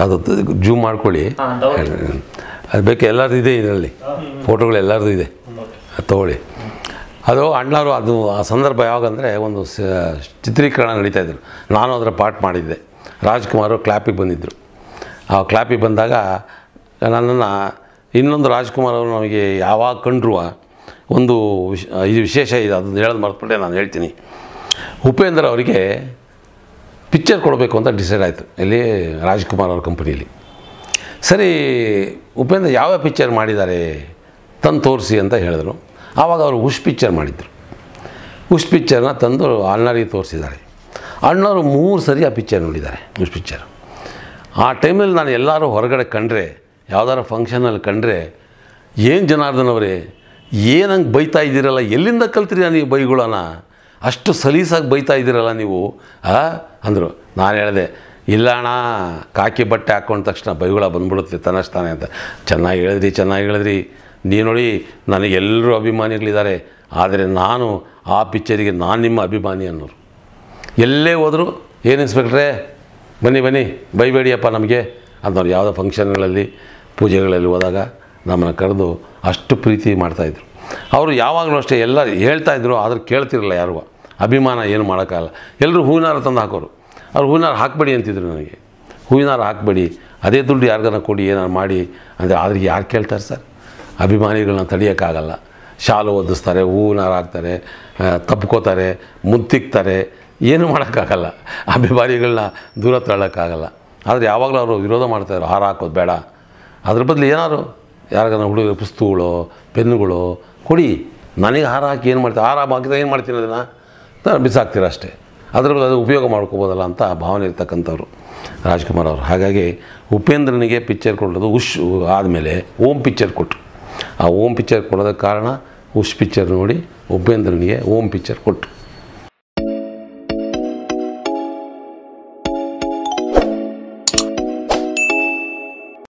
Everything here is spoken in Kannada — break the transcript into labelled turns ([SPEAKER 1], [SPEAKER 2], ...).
[SPEAKER 1] ಅದು ಜೂಮ್ ಮಾಡ್ಕೊಳ್ಳಿ, ಅದು ಬೇಕು, ಎಲ್ಲರದ್ದು ಇದೆ ಇದರಲ್ಲಿ, ಫೋಟೋಗಳು ಎಲ್ಲರದ್ದು ಇದೆ, ಅದು ತೊಗೊಳ್ಳಿ. ಅದು ಅಣ್ಣವರು ಅದು ಆ ಸಂದರ್ಭ ಯಾವಾಗಂದರೆ ಒಂದು ಚಿತ್ರೀಕರಣ ನಡೀತಾಯಿದ್ರು, ನಾನು ಅದರ ಪಾರ್ಟ್ ಮಾಡಿದ್ದೆ. ರಾಜ್ಕುಮಾರು ಕ್ಲಾಪಿಗೆ ಬಂದಿದ್ದರು. ಆ ಕ್ಲಾಪಿಗೆ ಬಂದಾಗ ನನ್ನನ್ನು ಇನ್ನೊಂದು ರಾಜ್ಕುಮಾರ್ ಅವರು ನಮಗೆ ಯಾವಾಗ ಕಂಡ್ರು ಒಂದು ಇದು ವಿಶೇಷ ಇದೆ, ಅದನ್ನು ಹೇಳೋದು ಮರೆತುಬಿಟ್ಟೆ, ನಾನು ಹೇಳ್ತೀನಿ. ಉಪೇಂದ್ರ ಅವರಿಗೆ ಪಿಕ್ಚರ್ ಕೊಡಬೇಕು ಅಂತ ಡಿಸೈಡ್ ಆಯಿತು, ಇಲ್ಲಿ ರಾಜ್ಕುಮಾರ್ ಅವ್ರ ಕಂಪನಿಯಲ್ಲಿ. ಸರಿ, ಉಪೇಂದ್ರ ಯಾವ ಪಿಕ್ಚರ್ ಮಾಡಿದ್ದಾರೆ ತಂದು ತೋರಿಸಿ ಅಂತ ಹೇಳಿದ್ರು. ಆವಾಗ ಅವರು ಉಷ್ ಪಿಕ್ಚರ್ ಮಾಡಿದ್ರು. ಉಷ್ ಪಿಕ್ಚರ್ನ ತಂದು ಅಣ್ಣರಿಗೆ ತೋರಿಸಿದ್ದಾರೆ. ಅಣ್ಣವರು 3 ಸರಿ ಆ ಪಿಕ್ಚರ್ ನೋಡಿದ್ದಾರೆ, ಉಷ್ ಪಿಕ್ಚರ್. ಆ ಟೈಮಲ್ಲಿ ನಾನು ಎಲ್ಲರೂ ಹೊರಗಡೆ ಕಂಡ್ರೆ, ಯಾವ್ದಾರ ಫಂಕ್ಷನಲ್ಲಿ ಕಂಡ್ರೆ, ಏನು ಜನಾರ್ದನ್ ಅವರೇ ಏನಂಗೆ ಬೈತಾ ಇದ್ದೀರಲ್ಲ, ಎಲ್ಲಿಂದ ಕಲ್ತಿರಿ ನೀವು ಬೈಗಳನ್ನ, ಅಷ್ಟು ಸಲೀಸಾಗಿ ಬೈತಾ ಇದ್ದೀರಲ್ಲ ನೀವು ಅಂದರು. ನಾನು ಹೇಳಿದೆ, ಇಲ್ಲ ಅಣ್ಣ, ಕಾಕಿ ಬಟ್ಟೆ ಹಾಕ್ಕೊಂಡ ತಕ್ಷಣ ಬೈಗುಳ ಬಂದ್ಬಿಡುತ್ತೆ ತನ್ನಷ್ಟಾನೆ ಅಂತ. ಚೆನ್ನಾಗಿ ಹೇಳಿದ್ರಿ. ನೀವು ನೋಡಿ, ನನಗೆಲ್ಲರೂ ಅಭಿಮಾನಿಗಳಿದ್ದಾರೆ, ಆದರೆ ನಾನು ಆ ಪಿಕ್ಚರಿಗೆ ನಾನು ನಿಮ್ಮ ಅಭಿಮಾನಿ ಅನ್ನೋರು. ಎಲ್ಲೇ ಹೋದರೂ, ಏನು ಇನ್ಸ್ಪೆಕ್ಟ್ರೇ ಬನ್ನಿ ಬೈಬೇಡಿಯಪ್ಪ ನಮಗೆ ಅಂದವ್ರು. ಯಾವುದೋ ಫಂಕ್ಷನ್ಗಳಲ್ಲಿ ಪೂಜೆಗಳಲ್ಲಿ ಹೋದಾಗ ನಮ್ಮನ್ನು ಕರೆದು ಅಷ್ಟು ಪ್ರೀತಿ ಮಾಡ್ತಾಯಿದ್ರು. ಅವರು ಯಾವಾಗಲೂ ಅಷ್ಟೇ ಎಲ್ಲ ಹೇಳ್ತಾಯಿದ್ರು, ಆದರೂ ಕೇಳ್ತಿರಲ್ಲ ಯಾರು. ಅಭಿಮಾನ ಏನು ಮಾಡೋಕ್ಕಾಗಲ್ಲ. ಎಲ್ಲರೂ ಹೂವಿನಾರ ತಂದು ಹಾಕೋರು. ಅವ್ರು ಹೂವಿನಾರ ಹಾಕಬೇಡಿ ಅಂತಿದ್ರು ನನಗೆ. ಹೂವಿನಾರ ಹಾಕಬೇಡಿ, ಅದೇ ದುಡ್ಡು ಯಾರಿಗಾನ ಕೊಡಿ, ಏನಾರು ಮಾಡಿ ಅಂದರೆ. ಆದರೆ ಯಾರು ಕೇಳ್ತಾರೆ ಸರ್? ಅಭಿಮಾನಿಗಳನ್ನ ತಡೆಯೋಕ್ಕಾಗಲ್ಲ. ಶಾಲು ಒದಿಸ್ತಾರೆ, ಹೂವಿನಾರ ಹಾಕ್ತಾರೆ, ತಪ್ಕೋತಾರೆ, ಮುತ್ತಿಕ್ತಾರೆ, ಏನೂ ಮಾಡೋಕ್ಕಾಗಲ್ಲ. ಅಭಿಮಾನಿಗಳನ್ನ ದೂರ ತಳ್ಳೋಕ್ಕಾಗಲ್ಲ. ಆದರೆ ಯಾವಾಗಲೂ ಅವರು ವಿರೋಧ ಮಾಡ್ತಾಯಿದ್ರು, ಹಾರ ಹಾಕೋದು ಬೇಡ, ಅದ್ರ ಬದಲು ಏನಾದ್ರು ಯಾರಿಗಾನ ಹುಡುಗರು ಪುಸ್ತಕಗಳು, ಪೆನ್ನುಗಳು ಕೊಡಿ, ನನಗೆ ಹಾರ ಹಾಕಿ ಏನು ಮಾಡ್ತೀನಿ, ಹಾರ ಹಾಕಿದ್ರೆ ಏನು ಮಾಡ್ತೀನಿ ಅದನ್ನು ಬಿಸಾಕ್ತೀರ ಅಷ್ಟೇ, ಅದ್ರ ಬದಲು ಅದು ಉಪಯೋಗ ಮಾಡ್ಕೋಬೋದಲ್ಲ ಅಂತ ಭಾವನೆ ಇರ್ತಕ್ಕಂಥವ್ರು ರಾಜ್ಕುಮಾರ್ ಅವರು. ಹಾಗಾಗಿ ಉಪೇಂದ್ರನಿಗೆ ಪಿಕ್ಚರ್ ಕೊಡೋದು ಉಷ್ ಆದಮೇಲೆ ಓಂ ಪಿಕ್ಚರ್ ಕೊಟ್ಟರು. ಆ ಓಂ ಪಿಕ್ಚರ್ ಕೊಡೋದಕ್ಕೆ ಕಾರಣ ಉಷ್ ಪಿಕ್ಚರ್ ನೋಡಿ ಉಪೇಂದ್ರನಿಗೆ ಓಂ ಪಿಕ್ಚರ್ ಕೊಟ್ಟರು.